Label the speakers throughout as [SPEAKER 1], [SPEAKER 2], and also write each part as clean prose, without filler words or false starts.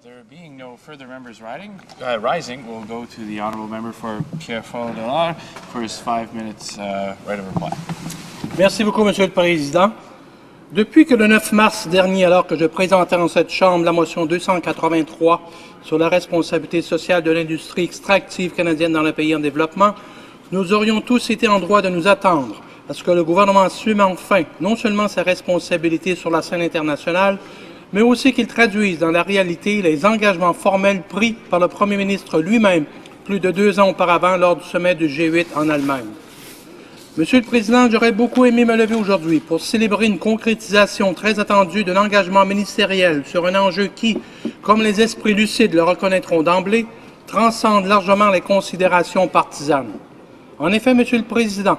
[SPEAKER 1] There being no further members rising, we'll go to the honourable member for Pierrefonds Dollard for his 5 minutes right of reply.
[SPEAKER 2] Merci beaucoup, Monsieur le Président. Depuis que le 9 mars dernier, alors que je présentais en cette Chambre la motion 283 sur la responsabilité sociale de l'industrie extractive canadienne dans les pays en développement, nous aurions tous été en droit de nous attendre à ce que le gouvernement assume enfin non seulement sa responsabilité sur la scène internationale, mais aussi qu'il traduise dans la réalité les engagements formels pris par le Premier ministre lui-même plus de 2 ans auparavant lors du sommet du G8 en Allemagne. Monsieur le Président, j'aurais beaucoup aimé me lever aujourd'hui pour célébrer une concrétisation très attendue de l'engagement ministériel sur un enjeu qui, comme les esprits lucides le reconnaîtront d'emblée, transcende largement les considérations partisanes. En effet, Monsieur le Président,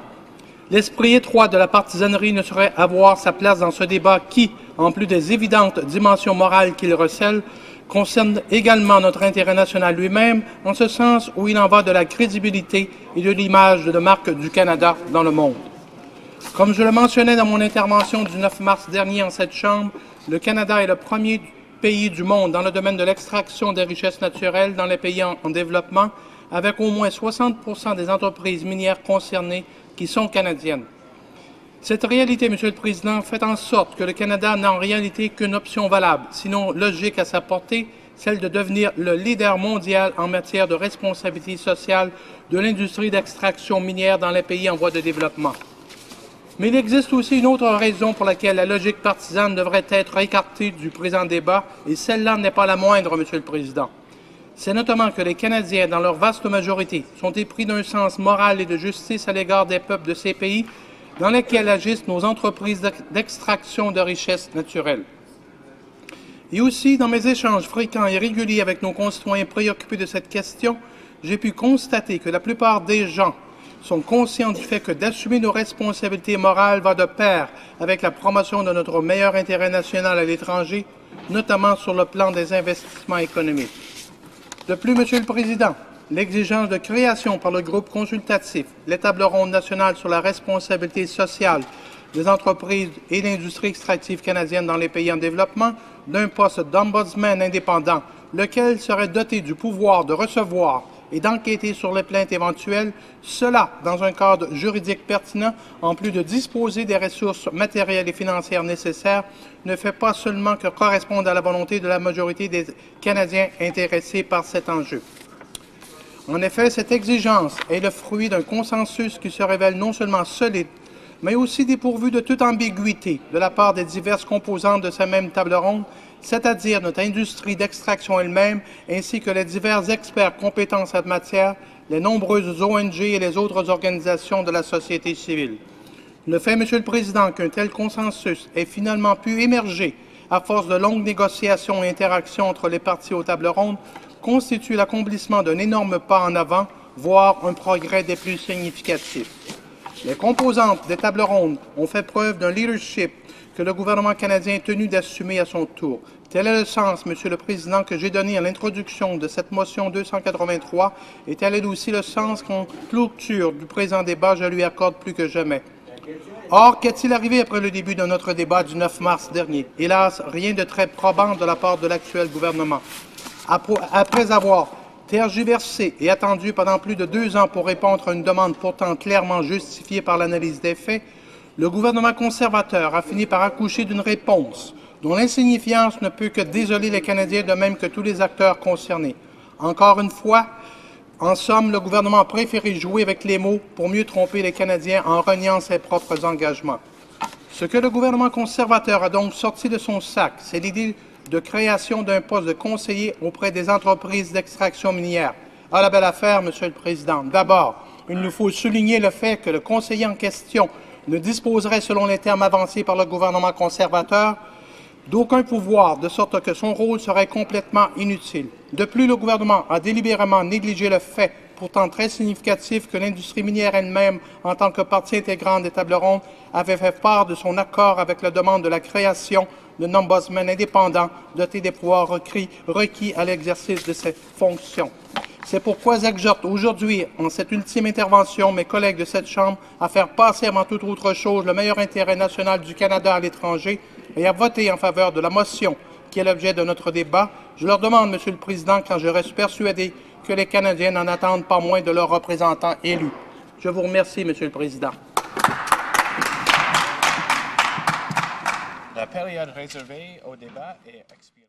[SPEAKER 2] l'esprit étroit de la partisanerie ne saurait avoir sa place dans ce débat qui, en plus des évidentes dimensions morales qu'il recèle, concerne également notre intérêt national lui-même, en ce sens où il en va de la crédibilité et de l'image de marque du Canada dans le monde. Comme je le mentionnais dans mon intervention du 9 mars dernier en cette Chambre, le Canada est le premier pays du monde dans le domaine de l'extraction des richesses naturelles dans les pays en développement, avec au moins 60% des entreprises minières concernées qui sont canadiennes. Cette réalité, Monsieur le Président, fait en sorte que le Canada n'a en réalité qu'une option valable, sinon logique à sa portée, celle de devenir le leader mondial en matière de responsabilité sociale de l'industrie d'extraction minière dans les pays en voie de développement. Mais il existe aussi une autre raison pour laquelle la logique partisane devrait être écartée du présent débat, et celle-là n'est pas la moindre, Monsieur le Président. C'est notamment que les Canadiens, dans leur vaste majorité, sont épris d'un sens moral et de justice à l'égard des peuples de ces pays dans lesquels agissent nos entreprises d'extraction de richesses naturelles. Et aussi, dans mes échanges fréquents et réguliers avec nos concitoyens préoccupés de cette question, j'ai pu constater que la plupart des gens sont conscients du fait que d'assumer nos responsabilités morales va de pair avec la promotion de notre meilleur intérêt national à l'étranger, notamment sur le plan des investissements économiques. De plus, Monsieur le Président, l'exigence de création par le groupe consultatif, les tables rondes nationales sur la responsabilité sociale des entreprises et l'industrie extractive canadienne dans les pays en développement, d'un poste d'ombudsman indépendant, lequel serait doté du pouvoir de recevoir et d'enquêter sur les plaintes éventuelles, cela dans un cadre juridique pertinent, en plus de disposer des ressources matérielles et financières nécessaires, ne fait pas seulement que correspondre à la volonté de la majorité des Canadiens intéressés par cet enjeu. En effet, cette exigence est le fruit d'un consensus qui se révèle non seulement solide, mais aussi dépourvu de toute ambiguïté de la part des diverses composantes de cette même table ronde, c'est-à-dire notre industrie d'extraction elle-même, ainsi que les divers experts compétents en cette matière, les nombreuses ONG et les autres organisations de la société civile. Le fait, Monsieur le Président, qu'un tel consensus ait finalement pu émerger à force de longues négociations et interactions entre les parties aux tables rondes constitue l'accomplissement d'un énorme pas en avant, voire un progrès des plus significatifs. Les composantes des tables rondes ont fait preuve d'un leadership que le gouvernement canadien est tenu d'assumer à son tour. Tel est le sens, Monsieur le Président, que j'ai donné à l'introduction de cette motion 283, et tel est aussi le sens qu'en clôture du présent débat, je lui accorde plus que jamais. Or, qu'est-il arrivé après le début de notre débat du 9 mars dernier? Hélas, rien de très probant de la part de l'actuel gouvernement. Après avoir tergiversé et attendu pendant plus de 2 ans pour répondre à une demande pourtant clairement justifiée par l'analyse des faits, le gouvernement conservateur a fini par accoucher d'une réponse dont l'insignifiance ne peut que désoler les Canadiens de même que tous les acteurs concernés. Encore une fois, en somme, le gouvernement a préféré jouer avec les mots pour mieux tromper les Canadiens en reniant ses propres engagements. Ce que le gouvernement conservateur a donc sorti de son sac, c'est l'idée de création d'un poste de conseiller auprès des entreprises d'extraction minière. Ah, la belle affaire, Monsieur le Président. D'abord, il nous faut souligner le fait que le conseiller en question ne disposerait, selon les termes avancés par le gouvernement conservateur, d'aucun pouvoir, de sorte que son rôle serait complètement inutile. De plus, le gouvernement a délibérément négligé le fait, pourtant très significatif, que l'industrie minière elle-même, en tant que partie intégrante des tables rondes, avait fait part de son accord avec la demande de la création d'un ombudsman indépendant doté des pouvoirs requis à l'exercice de ses fonctions. C'est pourquoi j'exhorte aujourd'hui, en cette ultime intervention, mes collègues de cette Chambre à faire passer avant toute autre chose le meilleur intérêt national du Canada à l'étranger et à voter en faveur de la motion qui est l'objet de notre débat. Je leur demande, Monsieur le Président, quand je reste persuadé que les Canadiens n'en attendent pas moins de leurs représentants élus. Je vous remercie, Monsieur le Président.
[SPEAKER 1] La période réservée au débat est expirée.